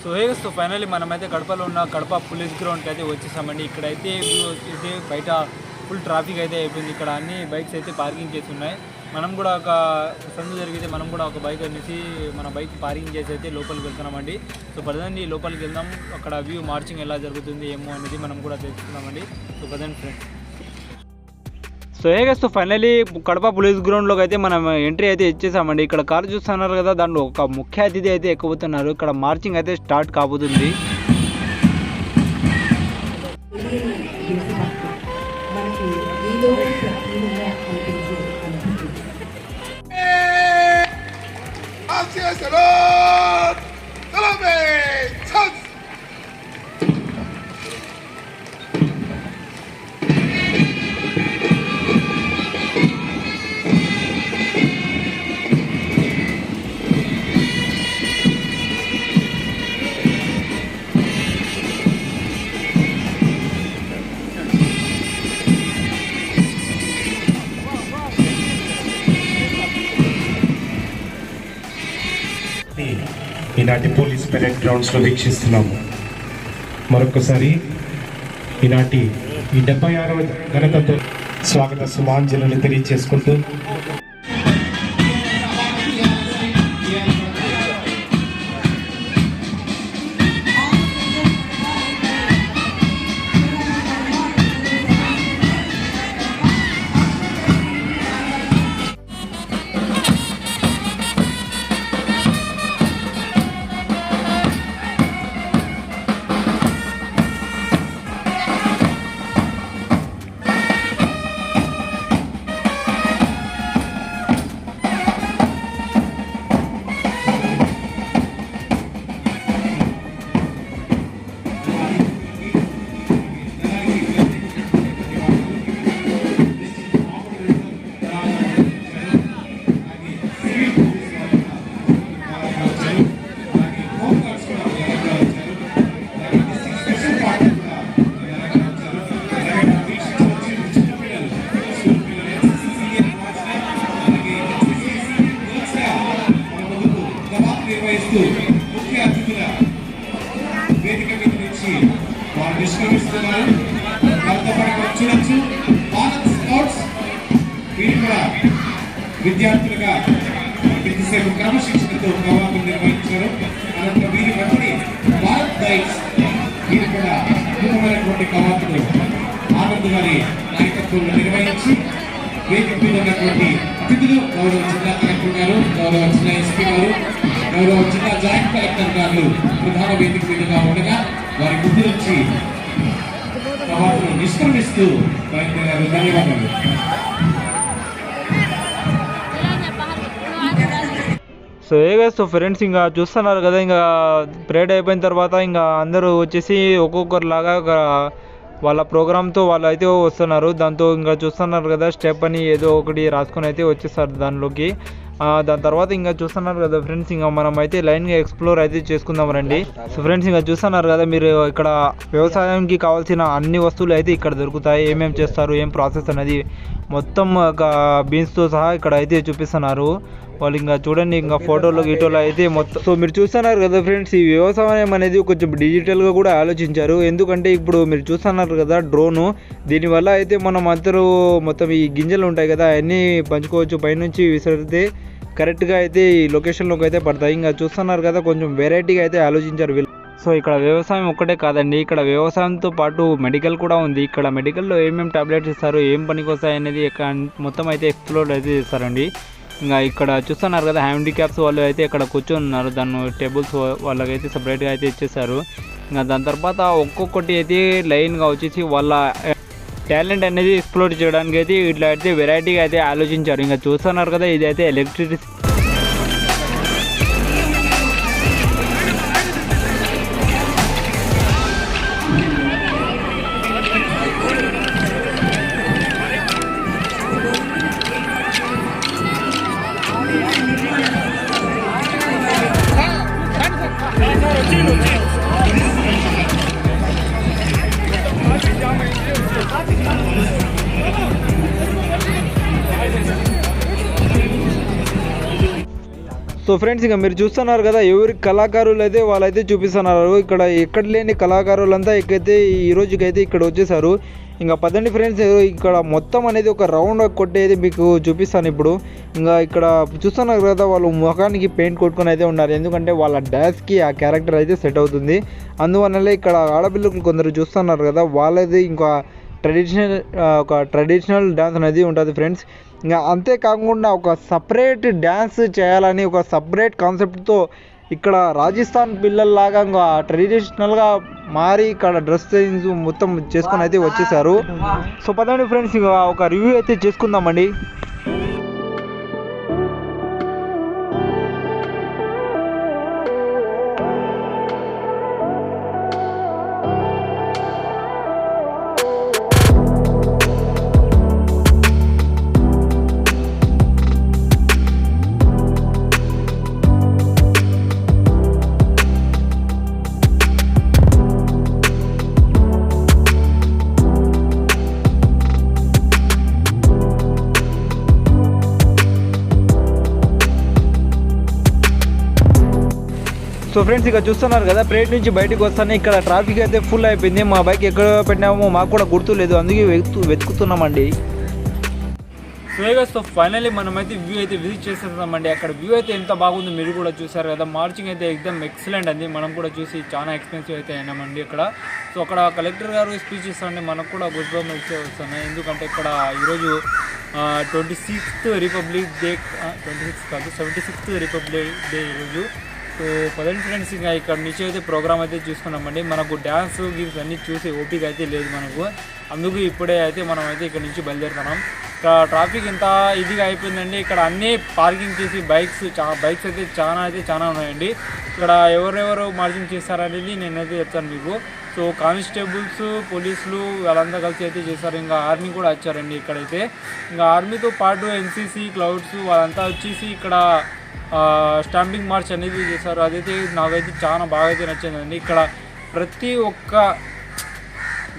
So finally మనమైతే కడపలో ఉన్న కడప పోలీస్ గ్రౌండ్కి అయితే వచ్చేసామండి. ఇక్కడైతే అయితే బయట ఫుల్ ట్రాఫిక్ అయితే అయిపోయింది. ఇక్కడ అన్ని బైక్స్ అయితే పార్కింగ్ చేసి ఉన్నాయి. మనం కూడా ఒక సందు జరిగితే మనం కూడా ఒక బైక్ అనేసి మన బైక్ పార్కింగ్ చేసి అయితే లోపలికి వెళ్తున్నామండి. సో పదండి లోపలికి వెళ్దాం, అక్కడ వ్యూ మార్చింగ్ ఎలా జరుగుతుంది ఏమో అనేది మనం కూడా తెలుసుకుందామండి. సో పదండి friends. So finally Kadapa police గ్రౌండ్లోకి అయితే మనం ఎంట్రీ అయితే ఇచ్చేసామండి. ఇక్కడ కారు చూస్తున్నారు కదా, దాంట్లో ఒక ముఖ్య అతిథి అయితే ఎక్కబోతున్నారు. ఇక్కడ మార్చింగ్ అయితే స్టార్ట్ కాబోతుంది. ఈనాటి పోలీస్ పెరేడ్ గ్రౌండ్స్లో వీక్షిస్తున్నాము. మరొకసారి ఈనాటి ఈ 76వ ఘనతతో స్వాగత సుమాంజలిని తెలియజేసుకుంటూ ముఖ్య అతిథుల వేదిక మీద నుంచి వారు నిష్క్రమిస్తున్నారు. వారితో పాటు చూడొచ్చు భారత్ స్కౌట్స్, వీరు కూడా విద్యార్థులుగా ఇంతసేపు క్రమశిక్షణతో ప్రవాహం నిర్వహించారు. అనంతరం వీరి వెంటనే భారత్ గైడ్స్, వీరు కూడా అద్భుతమైనటువంటి కవాతులు ఆనంద్ గారి నాయకత్వంలో నిర్వహించి వేదిక మీద ఉన్నటువంటి అతిథులు గౌరవ జిల్లా కలెక్టర్ గారు, గౌరవ జిల్లా ఎస్పీ గారు, గౌరవ జిల్లా జాయింట్ కలెక్టర్ గారు ప్రధాన వేదిక మీదుగా ఉండగా వారి ముందు నుంచి కవాతులు నిష్క్రమిస్తూ బయలుదేరారు. ధన్యవాదాలు. సో ఫ్రెండ్స్, ఇంకా చూస్తున్నారు కదా, ఇంకా పరేడ్ అయిపోయిన తర్వాత ఇంకా అందరూ వచ్చేసి ఒక్కొక్కరిలాగా వాళ్ళ ప్రోగ్రామ్తో వాళ్ళు అయితే వస్తున్నారు. దాంతో ఇంకా చూస్తున్నారు కదా, స్టెప్ అని ఏదో ఒకటి రాసుకొని అయితే వచ్చేస్తారు దానిలోకి. దాని తర్వాత ఇంకా చూస్తున్నారు కదా ఫ్రెండ్స్, ఇంకా మనం అయితే లైన్గా ఎక్స్ప్లోర్ అయితే చేసుకుందాం రండి. సో ఫ్రెండ్స్, ఇంకా చూస్తున్నారు కదా మీరు, ఇక్కడ వ్యవసాయానికి కావాల్సిన అన్ని వస్తువులు అయితే ఇక్కడ దొరుకుతాయి. ఏమేమి చేస్తారు, ఏం ప్రాసెస్ అనేది మొత్తం బీన్స్తో సహా ఇక్కడ అయితే చూపిస్తున్నారు వాళ్ళు. ఇంకా చూడండి, ఇంకా ఫోటోలో గీటోలో అయితే మొత్తం. సో మీరు చూస్తున్నారు కదా ఫ్రెండ్స్, ఈ వ్యవసాయం అనేది కొంచెం డిజిటల్గా కూడా ఆలోచించారు. ఎందుకంటే ఇప్పుడు మీరు చూస్తున్నారు కదా డ్రోను, దీనివల్ల అయితే మనం అందరూ మొత్తం ఈ గింజలు ఉంటాయి కదా అవన్నీ పంచుకోవచ్చు. పైనుంచి విసిరితే కరెక్ట్గా అయితే ఈ లొకేషన్లోకి అయితే పడతాయి. ఇంకా చూస్తున్నారు కదా, కొంచెం వెరైటీగా అయితే ఆలోచించారు వీళ్ళు. సో ఇక్కడ వ్యవసాయం ఒక్కటే కాదండి, ఇక్కడ వ్యవసాయంతో పాటు మెడికల్ కూడా ఉంది. ఇక్కడ మెడికల్లో ఏమేమి టాబ్లెట్స్ ఇస్తారు, ఏం పనికి వస్తాయి అనేది మొత్తం అయితే ఎక్స్ప్లోర్ అయితే చేస్తారండి. ఇంకా ఇక్కడ చూస్తున్నారు కదా హ్యాండిక్యాప్స్ వాళ్ళు అయితే ఇక్కడ కూర్చొని ఉన్నారు. దాన్ని టేబుల్స్ వాళ్ళకైతే సపరేట్గా అయితే ఇచ్చేసారు. ఇంకా దాని తర్వాత ఒక్కొక్కటి అయితే లైన్గా వచ్చేసి వాళ్ళ టాలెంట్ అనేది ఎక్స్ప్లోర్ చేయడానికి అయితే ఇట్లా అయితే వెరైటీగా అయితే ఆలోచించారు. ఇంకా చూస్తున్నారు కదా, ఇది అయితే ఎలక్ట్రిసిటీ. సో ఫ్రెండ్స్ ఇంకా మీరు చూస్తున్నారు కదా ఎవరి కళాకారులు అయితే వాళ్ళైతే చూపిస్తున్నారు. ఇక్కడ ఎక్కడ లేని కళాకారులంతా ఇక్కడైతే ఈ రోజుకైతే ఇక్కడ వచ్చేసారు. ఇంకా పదండి ఫ్రెండ్స్, ఇక్కడ మొత్తం అనేది ఒక రౌండ్ కొట్టేది మీకు చూపిస్తాను ఇప్పుడు. ఇంకా ఇక్కడ చూస్తున్నారు కదా వాళ్ళు ముఖానికి పెయింట్ కొట్టుకొని అయితే ఉన్నారు, ఎందుకంటే వాళ్ళ డ్యాన్స్కి ఆ క్యారెక్టర్ అయితే సెట్ అవుతుంది. అందువల్లనే ఇక్కడ ఆడపిల్లలు కొందరు చూస్తున్నారు కదా వాళ్ళది ఇంకా ట్రెడిషనల్ డ్యాన్స్ అనేది ఉంటుంది ఫ్రెండ్స్. ఇంకా అంతేకాకుండా ఒక సపరేట్ డ్యాన్స్ చేయాలని ఒక సపరేట్ కాన్సెప్ట్తో ఇక్కడ రాజస్థాన్ పిల్లల్లాగా ఇంకా ట్రెడిషనల్గా మారి ఇక్కడ డ్రెస్ చేంజ్ మొత్తం చేసుకొని అయితే వచ్చేసారు. సో పదండి ఫ్రెండ్స్, ఇక ఒక రివ్యూ అయితే చేసుకుందామండి. సో ఫ్రెండ్స్ ఇక చూస్తున్నారు కదా ప్రేట్ నుంచి బయటకు వస్తానే ఇక్కడ ట్రాఫిక్ అయితే ఫుల్ అయిపోయింది. మా బైక్ ఎక్కడ పెట్టినామో మాకు కూడా గుర్తులేదు, అందుకే వెతుకుతున్నామండి. సో ఫైనల్లీ మనమైతే వ్యూ అయితే విజిట్ చేస్తున్నామండి. అక్కడ వ్యూ అయితే ఎంత బాగుందో మీరు కూడా చూసారు కదా. మార్చింగ్ అయితే ఎక్దమ్ ఎక్సలెంట్ అండి. మనం కూడా చూసి చాలా ఎక్స్పెన్సివ్ అయితే అయినామండి ఇక్కడ. సో అక్కడ కలెక్టర్ గారు స్పీచ్ ఇస్తామండి, మనకు కూడా గుడ్ అయితే వస్తున్నాయి. ఎందుకంటే ఇక్కడ ఈరోజు 26th రిపబ్లిక్ డే, 26 కాదు 76th రిపబ్లిక్ డే ఈరోజు. సో పదండి ఫ్రెండ్స్, ఇంకా ఇక్కడ నుంచి అయితే ప్రోగ్రామ్ అయితే చూసుకున్నామండి. మనకు డ్యాన్స్ గీమ్స్ అన్నీ చూసి ఓపిక అయితే లేదు మనకు, అందుకు ఇప్పుడే అయితే మనం అయితే ఇక్కడ నుంచి బయలుదేరుతున్నాం. ఇక్కడ ట్రాఫిక్ ఎంత ఇదిగా అయిపోయిందండి. ఇక్కడ అన్నీ పార్కింగ్ చేసి బైక్స్ అయితే చాలా ఉన్నాయండి. ఇక్కడ ఎవరెవరు మార్కింగ్ చేస్తారనేది నేనైతే చెప్తాను మీకు. సో కానిస్టేబుల్స్, పోలీసులు వాళ్ళంతా కలిసి అయితే చేశారు. ఇంకా ఆర్మీ కూడా వచ్చారండి ఇక్కడైతే. ఇంకా ఆర్మీతో పాటు ఎన్సీసీ, క్లౌడ్స్ వాళ్ళంతా వచ్చేసి ఇక్కడ స్టాంపింగ్ మార్చ్ అనేది చేశారు. అదైతే నాకైతే చాలా బాగా అయితే నచ్చిందండి. ఇక్కడ ప్రతి ఒక్క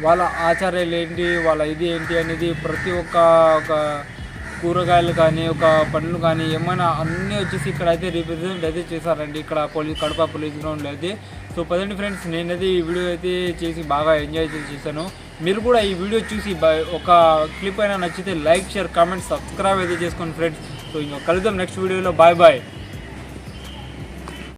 వాళ్ళ ఆచారాలు ఏంటి, వాళ్ళ ఇది ఏంటి అనేది ప్రతి ఒక్క కూరగాయలు కానీ ఒక పండ్లు కానీ ఏమైనా అన్నీ వచ్చేసి ఇక్కడ అయితే రిప్రజెంట్ అయితే చేశారండి ఇక్కడ కడప పోలీస్ గ్రౌండ్లో అయితే. సో పదండి ఫ్రెండ్స్, నేనైతే ఈ వీడియో అయితే చేసి బాగా ఎంజాయ్ చేశాను. మీరు కూడా ఈ వీడియో చూసి ఒక క్లిప్ అయినా నచ్చితే లైక్, షేర్, కామెంట్, సబ్స్క్రైబ్ అయితే చేసుకోండి ఫ్రెండ్స్. సో ఇంకా కలుద్దాం నెక్స్ట్ వీడియోలో. Bye bye.